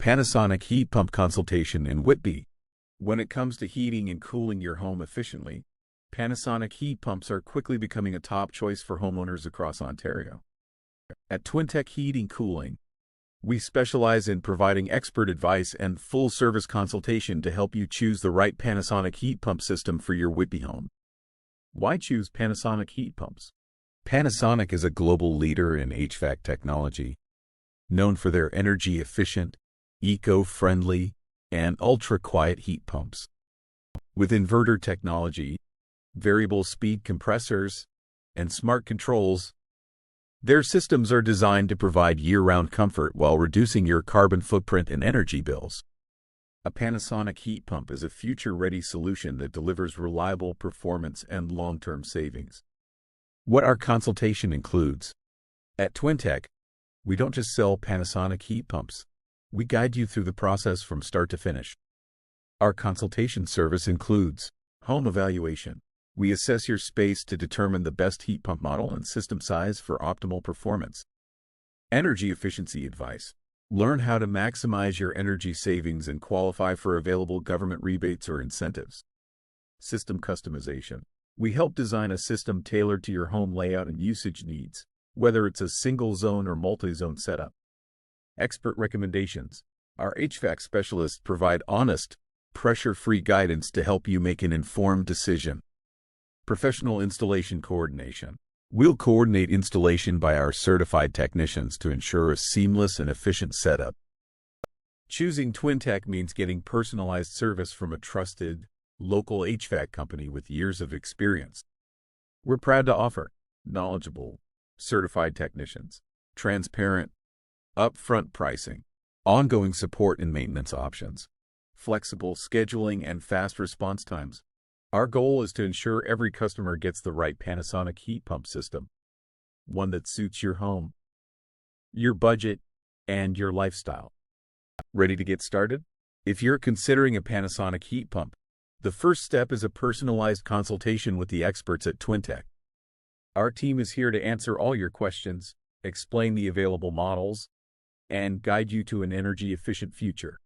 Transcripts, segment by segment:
Panasonic Heat Pump Consultation in Whitby. When it comes to heating and cooling your home efficiently, Panasonic heat pumps are quickly becoming a top choice for homeowners across Ontario. At Twintech Heating Cooling, we specialize in providing expert advice and full-service consultation to help you choose the right Panasonic heat pump system for your Whitby home. Why choose Panasonic heat pumps? Panasonic is a global leader in HVAC technology, known for their energy-efficient, eco-friendly, and ultra-quiet heat pumps. With inverter technology, variable speed compressors, and smart controls, their systems are designed to provide year-round comfort while reducing your carbon footprint and energy bills. A Panasonic heat pump is a future-ready solution that delivers reliable performance and long-term savings. What our consultation includes. At Twintech, we don't just sell Panasonic heat pumps. We guide you through the process from start to finish. Our consultation service includes home evaluation. We assess your space to determine the best heat pump model and system size for optimal performance. Energy efficiency advice. Learn how to maximize your energy savings and qualify for available government rebates or incentives. System customization. We help design a system tailored to your home layout and usage needs, whether it's a single-zone or multi-zone setup. Expert recommendations. Our HVAC specialists provide honest, pressure-free guidance to help you make an informed decision. Professional installation coordination. We'll coordinate installation by our certified technicians to ensure a seamless and efficient setup. Choosing Twintech means getting personalized service from a trusted, local HVAC company with years of experience. We're proud to offer knowledgeable, certified technicians, transparent, upfront pricing, ongoing support and maintenance options, flexible scheduling, and fast response times. Our goal is to ensure every customer gets the right Panasonic heat pump system, one that suits your home, your budget, and your lifestyle. Ready to get started? If you're considering a Panasonic heat pump, the first step is a personalized consultation with the experts at Twintech. Our team is here to answer all your questions, explain the available models, and guide you to an energy-efficient future.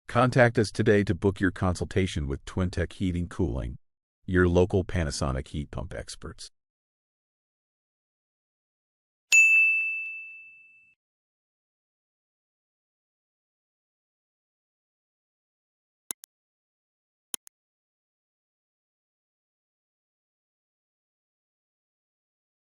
Contact us today to book your consultation with Twintech Heating Cooling, your local Panasonic heat pump experts.